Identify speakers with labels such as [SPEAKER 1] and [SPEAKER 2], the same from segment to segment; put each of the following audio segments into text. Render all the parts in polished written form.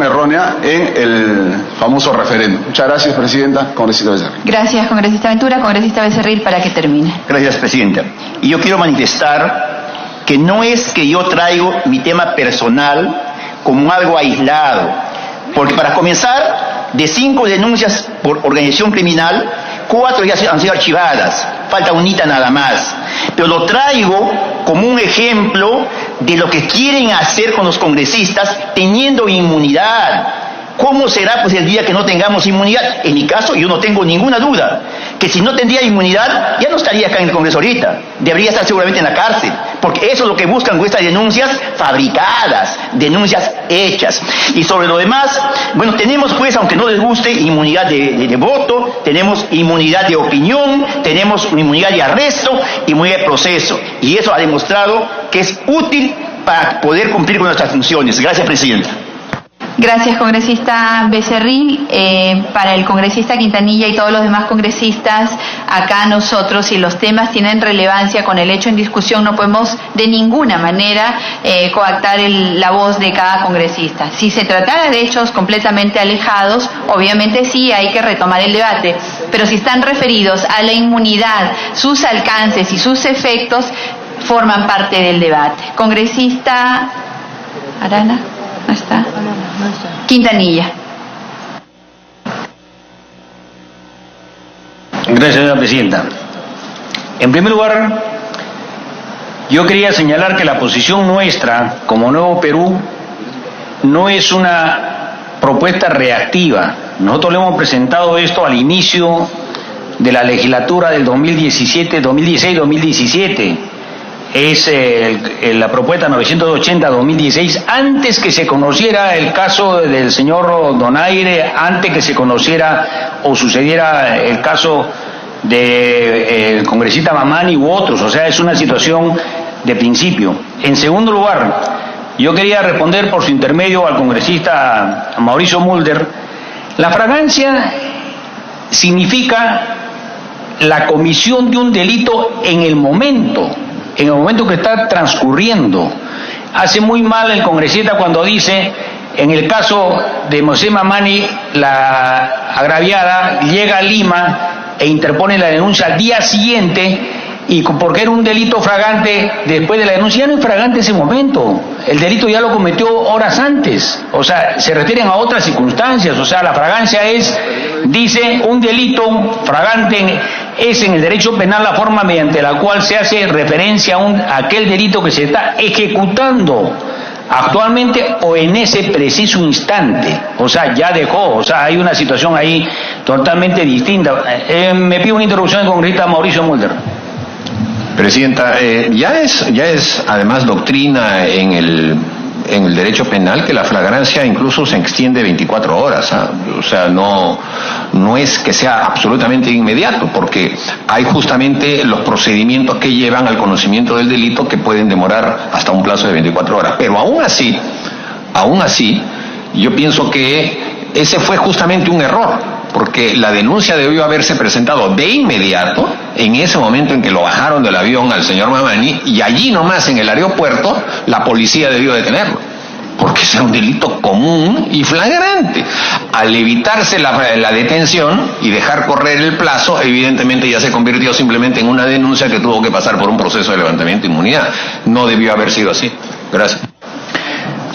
[SPEAKER 1] errónea en el famoso referéndum. Muchas gracias, presidenta. Congresista Becerril.
[SPEAKER 2] Gracias, congresista Ventura. Congresista Becerril, para que termine.
[SPEAKER 3] Gracias, presidenta. Y yo quiero manifestar que no es que yo traigo mi tema personal como algo aislado, porque para comenzar, de 5 denuncias por organización criminal, 4 ya han sido archivadas, falta unita nada más. Pero lo traigo como un ejemplo de lo que quieren hacer con los congresistas teniendo inmunidad. ¿Cómo será pues el día que no tengamos inmunidad? En mi caso yo no tengo ninguna duda que si no tendría inmunidad ya no estaría acá en el Congreso ahorita, debería estar seguramente en la cárcel, porque eso es lo que buscan con estas denuncias fabricadas, denuncias hechas. Y sobre lo demás, bueno, tenemos pues, aunque no les guste, inmunidad de voto, tenemos inmunidad de opinión, tenemos inmunidad de arresto, inmunidad de proceso, y eso ha demostrado que es útil para poder cumplir con nuestras funciones. Gracias, presidenta.
[SPEAKER 2] Gracias, congresista Becerril. Para el congresista Quintanilla y todos los demás congresistas, acá nosotros, si los temas tienen relevancia con el hecho en discusión, no podemos de ninguna manera coactar la voz de cada congresista. Si se tratara de hechos completamente alejados, obviamente sí hay que retomar el debate, pero si están referidos a la inmunidad, sus alcances y sus efectos, forman parte del debate. Congresista Arana. ¿No está? Quintanilla.
[SPEAKER 4] Gracias, señora presidenta. En primer lugar, yo quería señalar que la posición nuestra, como Nuevo Perú, no es una propuesta reactiva. Nosotros le hemos presentado esto al inicio de la legislatura del 2016-2017. Es la propuesta 980-2016, antes que se conociera el caso del señor Donaire, antes que se conociera o sucediera el caso del congresista Mamani u otros. O sea, es una situación de principio. En segundo lugar, yo quería responder por su intermedio al congresista Mauricio Mulder. La fragancia significa la comisión de un delito en el momento que está transcurriendo. Hace muy mal el congresista cuando dice, en el caso de José Mamani, la agraviada llega a Lima e interpone la denuncia al día siguiente, y porque era un delito fragante después de la denuncia, ya no es fragante ese momento, el delito ya lo cometió horas antes. O sea, se refieren a otras circunstancias. O sea, la fragancia es, dice, un delito fragante es en el derecho penal la forma mediante la cual se hace referencia a aquel delito que se está ejecutando actualmente o en ese preciso instante. O sea, ya dejó. O sea, hay una situación ahí totalmente distinta. Me pido una interrupción del congresista Mauricio Mulder.
[SPEAKER 5] Presidenta, ya es además doctrina en el derecho penal que la flagrancia incluso se extiende 24 horas. O sea, no es que sea absolutamente inmediato, porque hay justamente los procedimientos que llevan al conocimiento del delito que pueden demorar hasta un plazo de 24 horas. Pero aún así, yo pienso que ese fue justamente un error, porque la denuncia debió haberse presentado de inmediato, en ese momento en que lo bajaron del avión al señor Mamani, y allí nomás en el aeropuerto la policía debió detenerlo, porque es un delito común y flagrante. Al evitarse la detención y dejar correr el plazo, evidentemente ya se convirtió simplemente en una denuncia que tuvo que pasar por un proceso de levantamiento de inmunidad. No debió haber sido así. Gracias.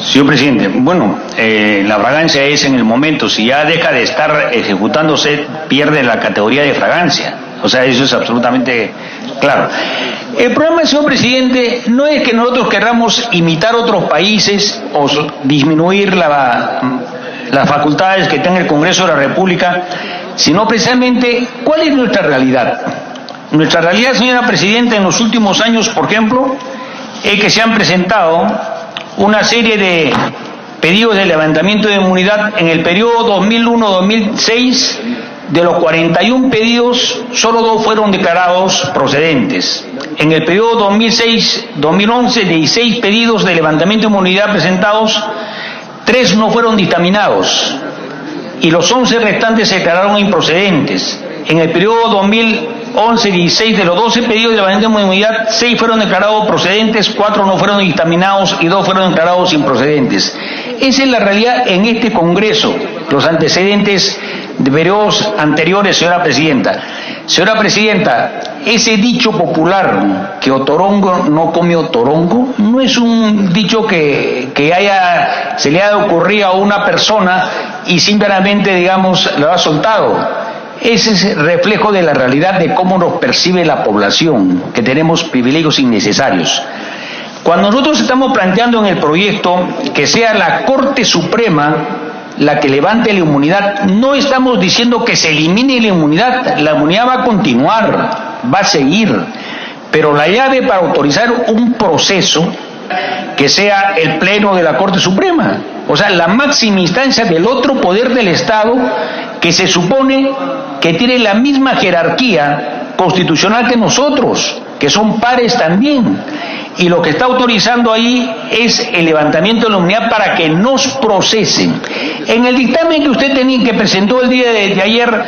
[SPEAKER 4] Señor presidente, bueno, la fragancia es en el momento. Si ya deja de estar ejecutándose, pierde la categoría de fragancia. O sea, eso es absolutamente claro. El problema, señor presidente, no es que nosotros queramos imitar otros países o disminuir las facultades que tenga el Congreso de la República, sino precisamente cuál es nuestra realidad. Nuestra realidad, señora presidenta, en los últimos años, por ejemplo, es que se han presentado una serie de pedidos de levantamiento de inmunidad en el periodo 2001-2006. De los 41 pedidos, solo 2 fueron declarados procedentes. En el periodo 2006-2011, 16 pedidos de levantamiento de inmunidad presentados, 3 no fueron dictaminados y los 11 restantes se declararon improcedentes. En el periodo 11, 16, de los 12 pedidos de levantamiento de inmunidad, 6 fueron declarados procedentes, 4 no fueron dictaminados y 2 fueron declarados improcedentes. Esa es la realidad en este Congreso, los antecedentes de periodos anteriores, señora Presidenta. Señora Presidenta, ese dicho popular que otorongo no come otorongo, no es un dicho que se le haya ocurrido a una persona y simplemente, digamos, lo ha soltado. Ese es el reflejo de la realidad de cómo nos percibe la población, que tenemos privilegios innecesarios. Cuando nosotros estamos planteando en el proyecto que sea la Corte Suprema la que levante la inmunidad, no estamos diciendo que se elimine la inmunidad va a continuar, va a seguir, pero la llave para autorizar un proceso que sea el Pleno de la Corte Suprema, o sea, la máxima instancia del otro poder del Estado que se supone que tiene la misma jerarquía constitucional que nosotros, que son pares también. Y lo que está autorizando ahí es el levantamiento de la inmunidad para que nos procesen. En el dictamen que usted que presentó el día de ayer,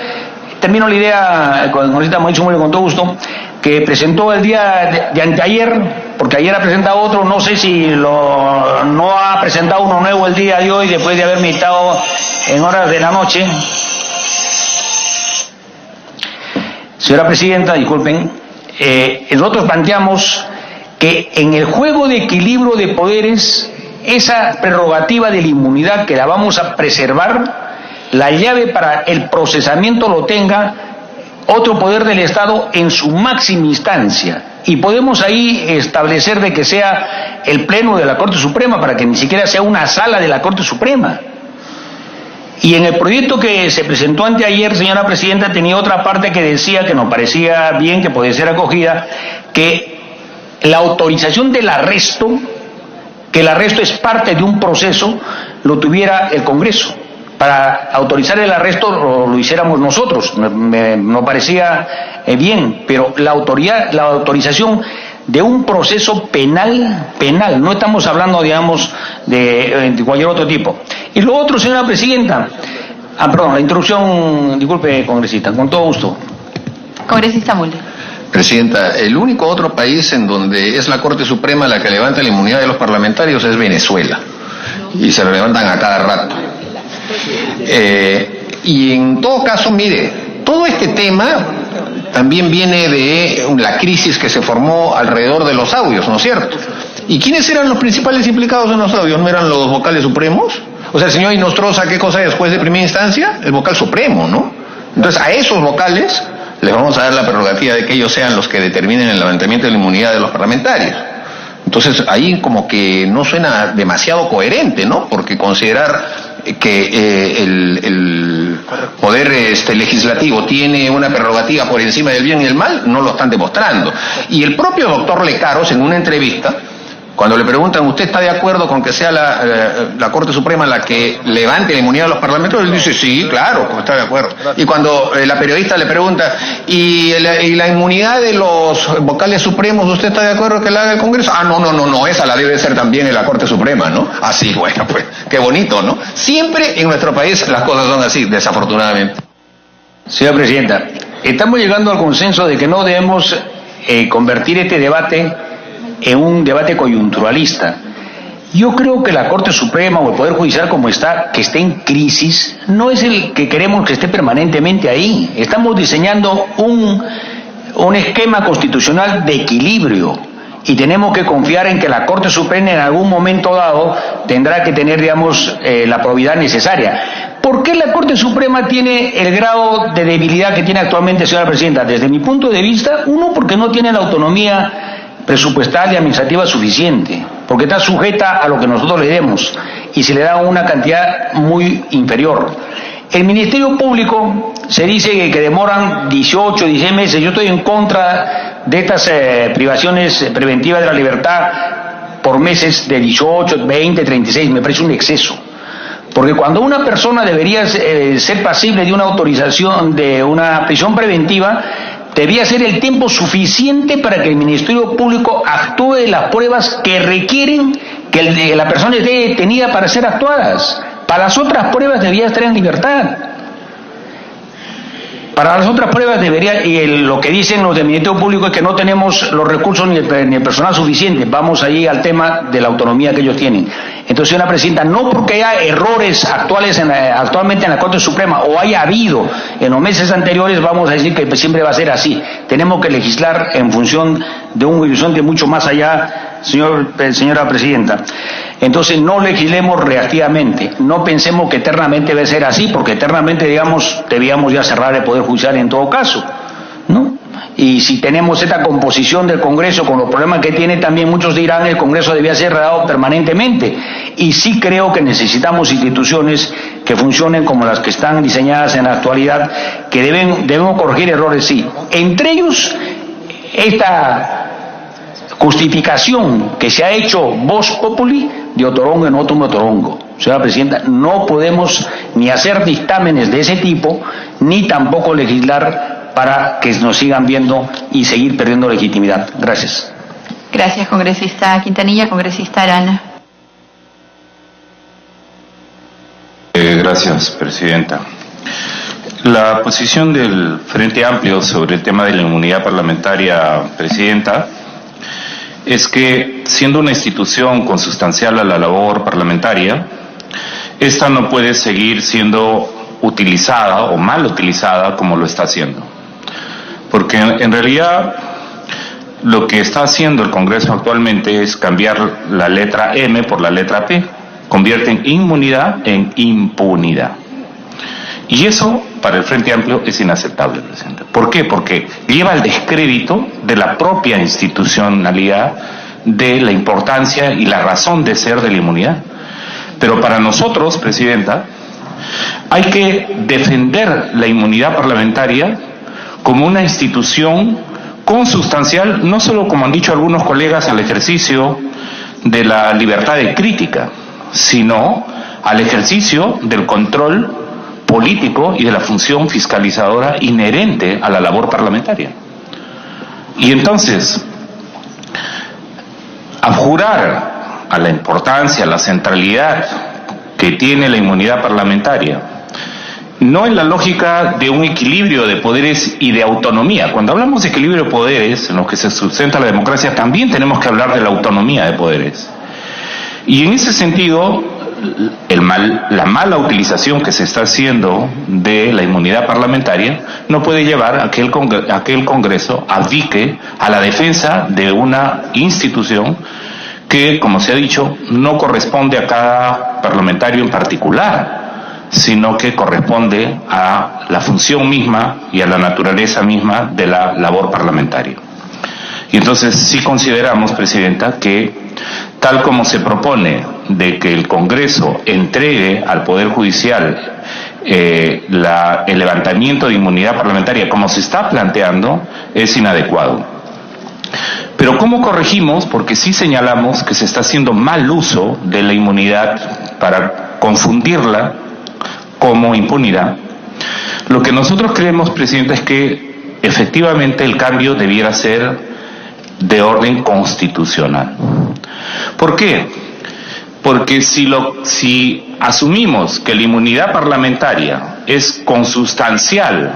[SPEAKER 4] termino la idea, con el congresista Mauricio Muller con todo gusto, que presentó el día de anteayer, porque ayer ha presentado otro, no sé si no ha presentado uno nuevo el día de hoy, después de haber meditado en horas de la noche. Señora Presidenta, disculpen, nosotros planteamos que en el juego de equilibrio de poderes, esa prerrogativa de la inmunidad que la vamos a preservar, la llave para el procesamiento lo tenga otro poder del Estado en su máxima instancia. Y podemos ahí establecer de que sea el Pleno de la Corte Suprema, para que ni siquiera sea una sala de la Corte Suprema. Y en el proyecto que se presentó anteayer, señora Presidenta, tenía otra parte que decía, que nos parecía bien, que podía ser acogida, que la autorización del arresto, que el arresto es parte de un proceso, lo tuviera el Congreso. Para autorizar el arresto lo hiciéramos nosotros, nos parecía bien, pero la autorización de un proceso penal, no estamos hablando, digamos, de cualquier otro tipo. Y lo otro, señora Presidenta, perdón, la introducción, disculpe, congresista, con todo gusto.
[SPEAKER 2] Congresista Muller.
[SPEAKER 5] Presidenta, el único otro país en donde es la Corte Suprema la que levanta la inmunidad de los parlamentarios es Venezuela, y se la levantan a cada rato. Y en todo caso, mire, todo este tema también viene de la crisis que se formó alrededor de los audios, ¿no es cierto? ¿Y quiénes eran los principales implicados en los audios? ¿No eran los vocales supremos? O sea, el señor Inostroza, ¿qué cosa es juez de primera instancia? El vocal supremo, ¿no? Entonces, a esos vocales les vamos a dar la prerrogativa de que ellos sean los que determinen el levantamiento de la inmunidad de los parlamentarios. Entonces, ahí como que no suena demasiado coherente, ¿no? Porque considerar que el poder legislativo tiene una prerrogativa por encima del bien y el mal, no lo están demostrando. Y el propio doctor Lecaros, en una entrevista, cuando le preguntan, ¿usted está de acuerdo con que sea la Corte Suprema la que levante la inmunidad de los parlamentarios? Él dice, sí, claro, está de acuerdo. Y cuando la periodista le pregunta, ¿y la inmunidad de los vocales supremos, usted está de acuerdo que la haga el Congreso? No, esa la debe ser también en la Corte Suprema, ¿no? Así, bueno, pues, qué bonito, ¿no? Siempre en nuestro país las cosas son así, desafortunadamente.
[SPEAKER 4] Señora Presidenta, estamos llegando al consenso de que no debemos convertir este debate en un debate coyunturalista. Yo creo que la Corte Suprema o el Poder Judicial como está, que esté en crisis, no es el que queremos que esté permanentemente ahí. Estamos diseñando un esquema constitucional de equilibrio y tenemos que confiar en que la Corte Suprema en algún momento dado tendrá que tener, digamos, la probidad necesaria. ¿Por qué la Corte Suprema tiene el grado de debilidad que tiene actualmente, señora Presidenta? Desde mi punto de vista, uno, porque no tiene la autonomía presupuestal y administrativa suficiente, porque está sujeta a lo que nosotros le demos y se le da una cantidad muy inferior. El Ministerio Público se dice que demoran 18, 16 meses. Yo estoy en contra de estas privaciones preventivas de la libertad por meses de 18, 20, 36, me parece un exceso. Porque cuando una persona debería ser pasible de una autorización de una prisión preventiva, debía ser el tiempo suficiente para que el Ministerio Público actúe las pruebas que requieren que la persona esté detenida para ser actuadas. Para las otras pruebas debía estar en libertad. Para las otras pruebas debería, y lo que dicen los del Ministerio Público es que no tenemos los recursos ni el personal suficiente. Vamos allí al tema de la autonomía que ellos tienen. Entonces, señora Presidenta, no porque haya errores actualmente en la Corte Suprema o haya habido en los meses anteriores, vamos a decir que siempre va a ser así. Tenemos que legislar en función de un horizonte mucho más allá, señora Presidenta. Entonces, no legislemos reactivamente, no pensemos que eternamente debe ser así, porque eternamente, digamos, debíamos ya cerrar el Poder Judicial en todo caso, ¿no? Y si tenemos esta composición del Congreso con los problemas que tiene, también muchos dirán el Congreso debía ser redado permanentemente. Y sí creo que necesitamos instituciones que funcionen como las que están diseñadas en la actualidad, que debemos corregir errores, sí. Entre ellos, esta justificación que se ha hecho vox populi de Otorongo en otro Otorongo. Señora Presidenta, no podemos ni hacer dictámenes de ese tipo, ni tampoco legislar para que nos sigan viendo y seguir perdiendo legitimidad. Gracias.
[SPEAKER 2] Gracias, congresista Quintanilla. Congresista Arana.
[SPEAKER 6] Gracias, Presidenta. La posición del Frente Amplio sobre el tema de la inmunidad parlamentaria, Presidenta, es que, siendo una institución consustancial a la labor parlamentaria, esta no puede seguir siendo utilizada o mal utilizada como lo está haciendo. Porque en realidad lo que está haciendo el Congreso actualmente es cambiar la letra M por la letra P. Convierten inmunidad en impunidad. Y eso, para el Frente Amplio, es inaceptable, Presidente. ¿Por qué? Porque lleva al descrédito de la propia institucionalidad, de la importancia y la razón de ser de la inmunidad. Pero para nosotros, Presidenta, hay que defender la inmunidad parlamentaria como una institución consustancial, no solo, como han dicho algunos colegas, al ejercicio de la libertad de crítica, sino al ejercicio del control político y de la función fiscalizadora inherente a la labor parlamentaria. Y entonces, abjurar a la importancia, a la centralidad que tiene la inmunidad parlamentaria, no en la lógica de un equilibrio de poderes y de autonomía. Cuando hablamos de equilibrio de poderes, en los que se sustenta la democracia, también tenemos que hablar de la autonomía de poderes. Y en ese sentido, la mala utilización que se está haciendo de la inmunidad parlamentaria no puede llevar a que el Congreso abdique a la defensa de una institución que, como se ha dicho, no corresponde a cada parlamentario en particular, sino que corresponde a la función misma y a la naturaleza misma de la labor parlamentaria. Y entonces sí consideramos, Presidenta, que tal como se propone de que el Congreso entregue al Poder Judicial el levantamiento de inmunidad parlamentaria como se está planteando, es inadecuado. Pero ¿cómo corregimos? Porque sí señalamos que se está haciendo mal uso de la inmunidad para confundirla como impunidad. Lo que nosotros creemos, Presidenta, es que efectivamente el cambio debiera ser de orden constitucional. ¿Por qué? Porque si asumimos que la inmunidad parlamentaria es consustancial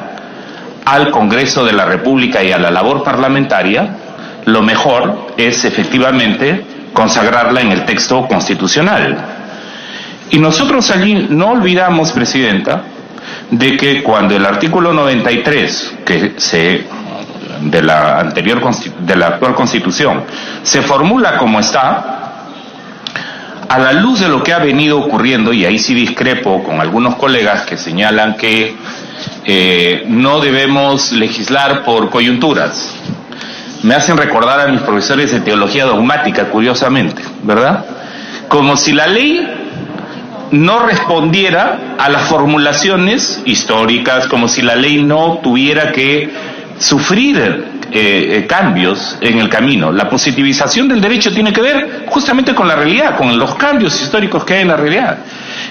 [SPEAKER 6] al Congreso de la República y a la labor parlamentaria, lo mejor es efectivamente consagrarla en el texto constitucional. Y nosotros allí no olvidamos, Presidenta, de que cuando el artículo 93 de la actual Constitución se formula como está, a la luz de lo que ha venido ocurriendo, y ahí sí discrepo con algunos colegas que señalan que no debemos legislar por coyunturas. Me hacen recordar a mis profesores de teología dogmática, curiosamente, ¿verdad? Como si la ley no respondiera a las formulaciones históricas, como si la ley no tuviera que sufrir cambios en el camino. La positivización del derecho tiene que ver justamente con la realidad, con los cambios históricos que hay en la realidad.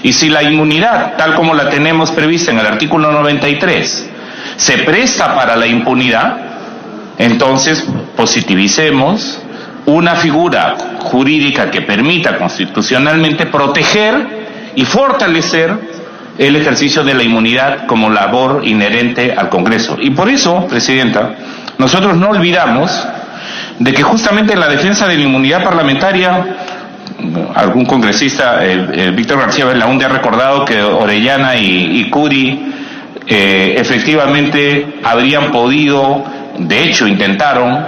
[SPEAKER 6] Y si la inmunidad, tal como la tenemos prevista en el artículo 93, se presta para la impunidad, entonces positivicemos una figura jurídica que permita constitucionalmente proteger y fortalecer el ejercicio de la inmunidad como labor inherente al Congreso. Y por eso, Presidenta, nosotros no olvidamos de que justamente en la defensa de la inmunidad parlamentaria, algún congresista, Víctor García Belaúnde, ha recordado que Orellana y Curi efectivamente habrían podido, de hecho intentaron,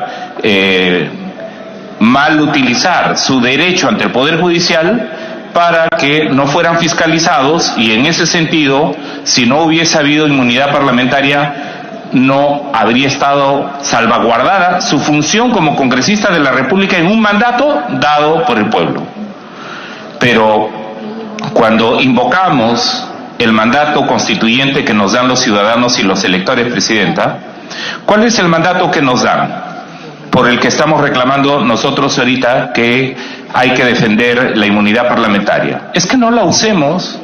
[SPEAKER 6] mal utilizar su derecho ante el Poder Judicial para que no fueran fiscalizados, y en ese sentido, si no hubiese habido inmunidad parlamentaria, no habría estado salvaguardada su función como congresista de la República en un mandato dado por el pueblo. Pero cuando invocamos el mandato constituyente que nos dan los ciudadanos y los electores, Presidenta, ¿cuál es el mandato que nos dan? Por el que estamos reclamando nosotros ahorita que hay que defender la inmunidad parlamentaria. Es que no la usemos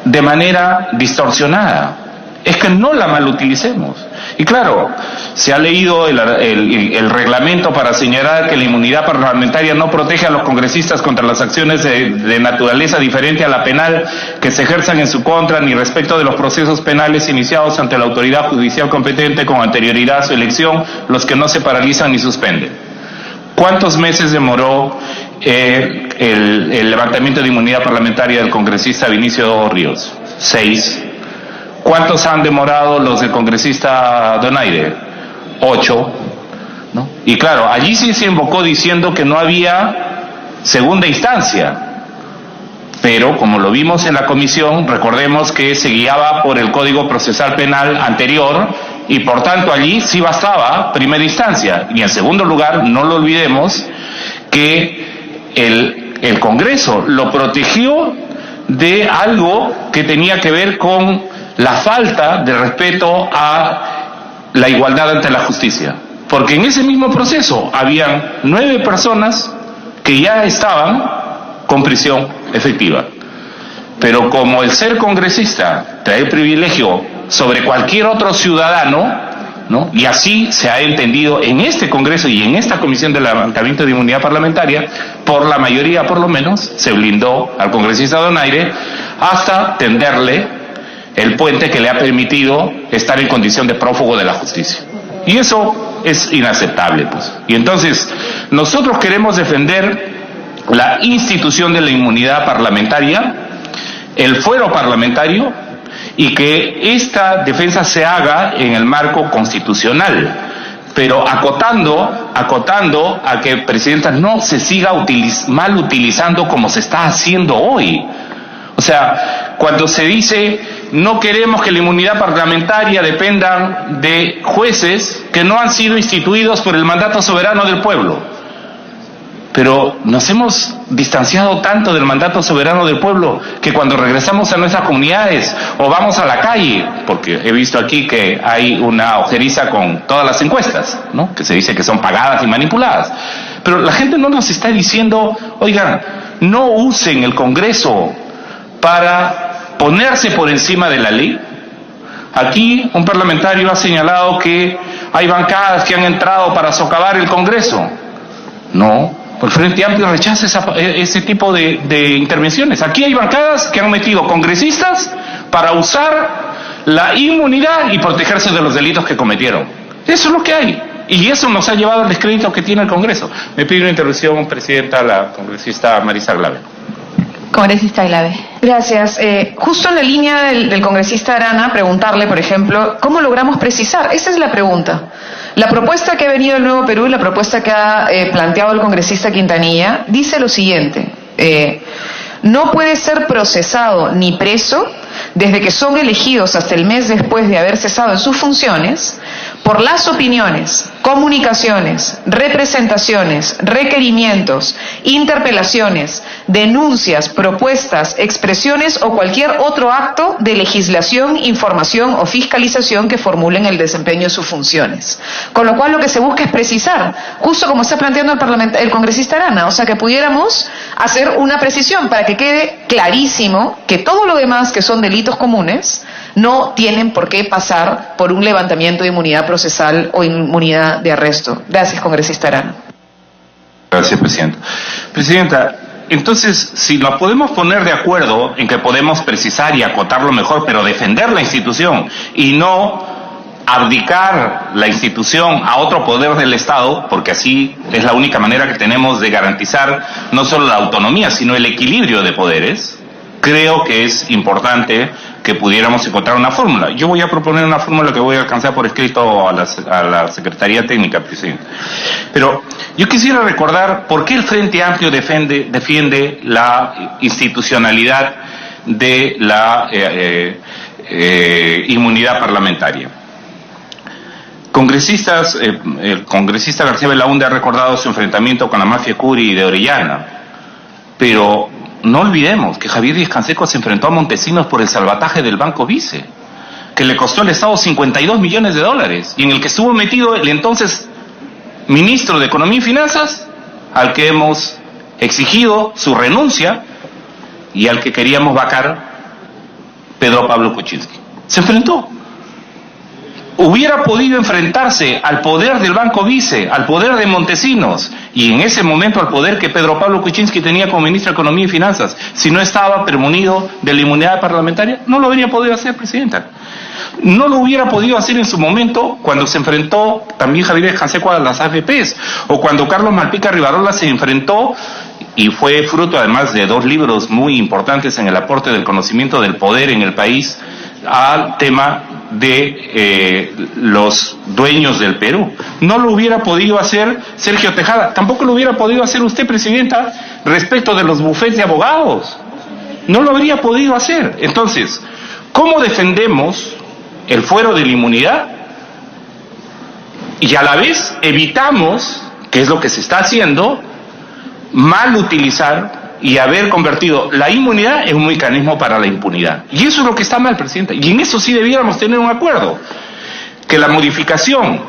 [SPEAKER 6] de manera distorsionada, es que no la malutilicemos. Y claro, se ha leído el reglamento para señalar que la inmunidad parlamentaria no protege a los congresistas contra las acciones de naturaleza diferente a la penal que se ejerzan en su contra, ni respecto de los procesos penales iniciados ante la autoridad judicial competente con anterioridad a su elección, los que no se paralizan ni suspenden. ¿Cuántos meses demoró el levantamiento de inmunidad parlamentaria del congresista Vinicio Ríos? 6. ¿Cuántos han demorado los del congresista Donaire? 8, ¿no? Y claro, allí sí se invocó diciendo que no había segunda instancia, pero como lo vimos en la comisión, recordemos que se guiaba por el Código Procesal Penal anterior, y por tanto allí sí bastaba primera instancia. Y en segundo lugar, no lo olvidemos, que el Congreso lo protegió de algo que tenía que ver con la falta de respeto a la igualdad ante la justicia, porque en ese mismo proceso habían 9 personas que ya estaban con prisión efectiva, pero como el ser congresista trae privilegio sobre cualquier otro ciudadano, ¿no? Y así se ha entendido en este Congreso y en esta Comisión de Levantamiento de Inmunidad Parlamentaria, por la mayoría por lo menos, se blindó al congresista Donaire hasta tenderle el puente que le ha permitido estar en condición de prófugo de la justicia. Y eso es inaceptable, pues. Y entonces, nosotros queremos defender la institución de la inmunidad parlamentaria, el fuero parlamentario, y que esta defensa se haga en el marco constitucional, pero acotando a que, Presidenta, no se siga mal utilizando como se está haciendo hoy. O sea, cuando se dice no queremos que la inmunidad parlamentaria dependa de jueces que no han sido instituidos por el mandato soberano del pueblo. Pero nos hemos distanciado tanto del mandato soberano del pueblo que cuando regresamos a nuestras comunidades o vamos a la calle, porque he visto aquí que hay una ojeriza con todas las encuestas, ¿no? Que se dice que son pagadas y manipuladas. Pero la gente no nos está diciendo, oigan, no usen el Congreso para ponerse por encima de la ley. Aquí un parlamentario ha señalado que hay bancadas que han entrado para socavar el Congreso. No, el Frente Amplio rechaza ese tipo de intervenciones. Aquí hay bancadas que han metido congresistas para usar la inmunidad y protegerse de los delitos que cometieron. Eso es lo que hay. Y eso nos ha llevado al descrédito que tiene el Congreso. Me pide una intervención, Presidenta, la congresista Marisa Glave.
[SPEAKER 2] Congresista Glave.
[SPEAKER 7] Gracias. Justo en la línea del congresista Arana, preguntarle, por ejemplo, ¿cómo logramos precisar? Esa es la pregunta. La propuesta que ha venido del Nuevo Perú y la propuesta que ha planteado el congresista Quintanilla dice lo siguiente: no puede ser procesado ni preso desde que son elegidos hasta el mes después de haber cesado en sus funciones por las opiniones, comunicaciones, representaciones, requerimientos, interpelaciones, denuncias, propuestas, expresiones o cualquier otro acto de legislación, información o fiscalización que formulen el desempeño de sus funciones. Con lo cual lo que se busca es precisar, justo como está planteando el congresista Arana, o sea que pudiéramos hacer una precisión para que quede clarísimo que todo lo demás que son delitos comunes no tienen por qué pasar por un levantamiento de inmunidad procesal o inmunidad de arresto. Gracias, congresista Arana.
[SPEAKER 6] Gracias, Presidenta. Presidenta, Entonces, si nos podemos poner de acuerdo en que podemos precisar y acotarlo mejor, pero defender la institución y no abdicar la institución a otro poder del Estado, porque así es la única manera que tenemos de garantizar no solo la autonomía, sino el equilibrio de poderes, creo que es importante que pudiéramos encontrar una fórmula. Yo voy a proponer una fórmula que voy a alcanzar por escrito a la Secretaría Técnica, presidente. Pero yo quisiera recordar por qué el Frente Amplio defiende la institucionalidad de la inmunidad parlamentaria. El congresista García Belaúnde ha recordado su enfrentamiento con la mafia Curi de Orellana, pero no olvidemos que Javier Díaz-Canseco se enfrentó a Montesinos por el salvataje del Banco Vice, que le costó al Estado $52 millones, y en el que estuvo metido el entonces ministro de Economía y Finanzas, al que hemos exigido su renuncia y al que queríamos vacar, Pedro Pablo Kuczynski. Se enfrentó. Hubiera podido enfrentarse al poder del Banco Vice, al poder de Montesinos y en ese momento al poder que Pedro Pablo Kuczynski tenía como ministro de Economía y Finanzas. Si no estaba premonido de la inmunidad parlamentaria, no lo habría podido hacer, presidenta. No lo hubiera podido hacer en su momento cuando se enfrentó también Javier Díaz-Canseco a las AFPs, o cuando Carlos Malpica Rivarola se enfrentó, y fue fruto además de 2 libros muy importantes en el aporte del conocimiento del poder en el país, al tema de los dueños del Perú. No lo hubiera podido hacer Sergio Tejada, tampoco lo hubiera podido hacer usted, presidenta, respecto de los bufetes de abogados. No lo habría podido hacer. Entonces, ¿cómo defendemos el fuero de la inmunidad? Y a la vez evitamos, que es lo que se está haciendo, mal utilizar y haber convertido la inmunidad en un mecanismo para la impunidad. Y eso es lo que está mal, presidenta. Y en eso sí debiéramos tener un acuerdo. Que la modificación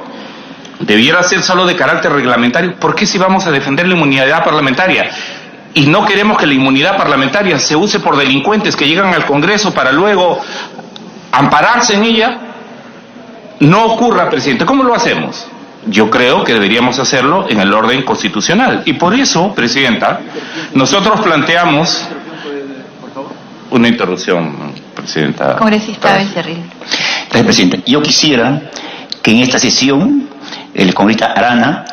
[SPEAKER 6] debiera ser solo de carácter reglamentario. ¿Por qué si vamos a defender la inmunidad parlamentaria y no queremos que la inmunidad parlamentaria se use por delincuentes que llegan al Congreso para luego ampararse en ella? No ocurra, presidente. ¿Cómo lo hacemos? Yo creo que deberíamos hacerlo en el orden constitucional. Y por eso, presidenta, nosotros planteamos una interrupción, presidenta.
[SPEAKER 2] Congresista Becerril.
[SPEAKER 3] Gracias, presidente. Yo quisiera que en esta sesión el congresista Arana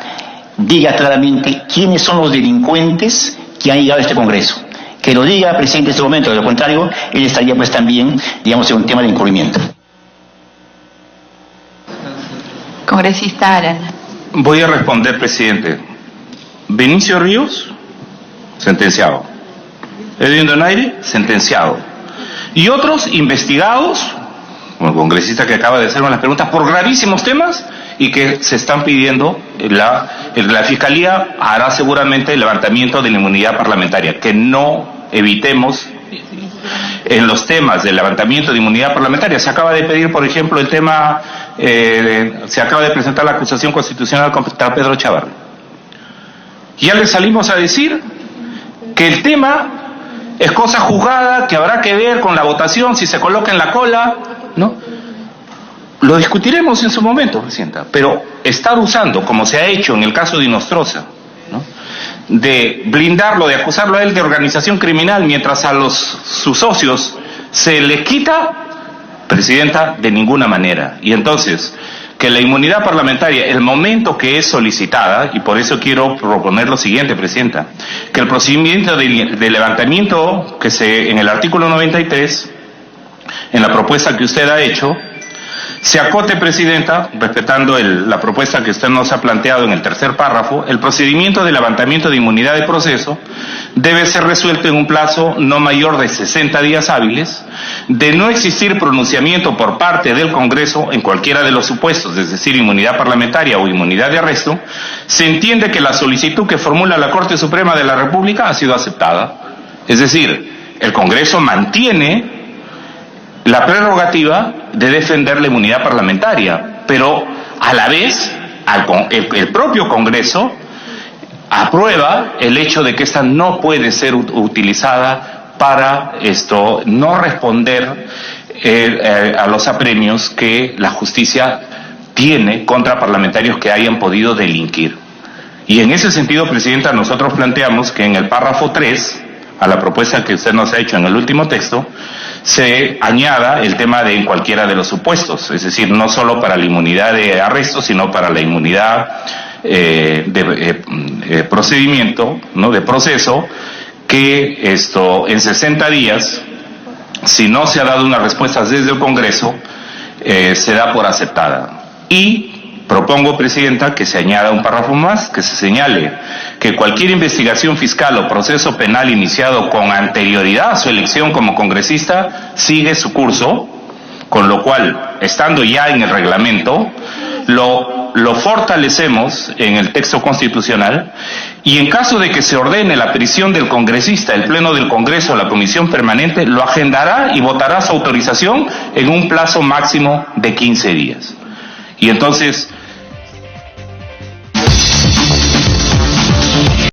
[SPEAKER 3] diga claramente quiénes son los delincuentes que han llegado a este Congreso. Que lo diga, presidente, en este momento. De lo contrario, él estaría pues también, digamos, en un tema de encubrimiento.
[SPEAKER 2] Congresista Arana.
[SPEAKER 6] Voy a responder, presidente. Benicio Ríos, sentenciado. Edwin Donaire, sentenciado. Y otros investigados, como el congresista que acaba de hacerme las preguntas, por gravísimos temas y que se están pidiendo, la Fiscalía hará seguramente el levantamiento de la inmunidad parlamentaria, que no evitemos en los temas del levantamiento de inmunidad parlamentaria. Se acaba de pedir, por ejemplo, el tema, se acaba de presentar la acusación constitucional contra Pedro Chávarri. Ya le salimos a decir que el tema es cosa juzgada, que habrá que ver con la votación, si se coloca en la cola, ¿no? Lo discutiremos en su momento, presidenta, pero estar usando, como se ha hecho en el caso de Inostroza, ¿no?, de blindarlo, de acusarlo a él de organización criminal, mientras a sus socios se le quita, presidenta, de ninguna manera. Y entonces, que la inmunidad parlamentaria, el momento que es solicitada, y por eso quiero proponer lo siguiente, presidenta, que el procedimiento de levantamiento en el artículo 93, en la propuesta que usted ha hecho, se acote, presidenta, respetando la propuesta que usted nos ha planteado en el tercer párrafo. El procedimiento de levantamiento de inmunidad de proceso debe ser resuelto en un plazo no mayor de 60 días hábiles. De no existir pronunciamiento por parte del Congreso en cualquiera de los supuestos, es decir, inmunidad parlamentaria o inmunidad de arresto, se entiende que la solicitud que formula la Corte Suprema de la República ha sido aceptada. Es decir, el Congreso mantiene la prerrogativa de defender la inmunidad parlamentaria, pero a la vez el propio Congreso aprueba el hecho de que esta no puede ser utilizada para no responder a los apremios que la justicia tiene contra parlamentarios que hayan podido delinquir. Y en ese sentido, Presidenta, nosotros planteamos que en el párrafo 3, a la propuesta que usted nos ha hecho en el último texto, se añada el tema de en cualquiera de los supuestos, es decir, no solo para la inmunidad de arresto, sino para la inmunidad de procedimiento, ¿no?, de proceso, que en 60 días, si no se ha dado una respuesta desde el Congreso, se da por aceptada. Y propongo, Presidenta, que se añada un párrafo más, que se señale que cualquier investigación fiscal o proceso penal iniciado con anterioridad a su elección como congresista sigue su curso, con lo cual, estando ya en el reglamento, lo fortalecemos en el texto constitucional, y en caso de que se ordene la prisión del congresista, el Pleno del Congreso, la Comisión Permanente, lo agendará y votará su autorización en un plazo máximo de 15 días. Y entonces,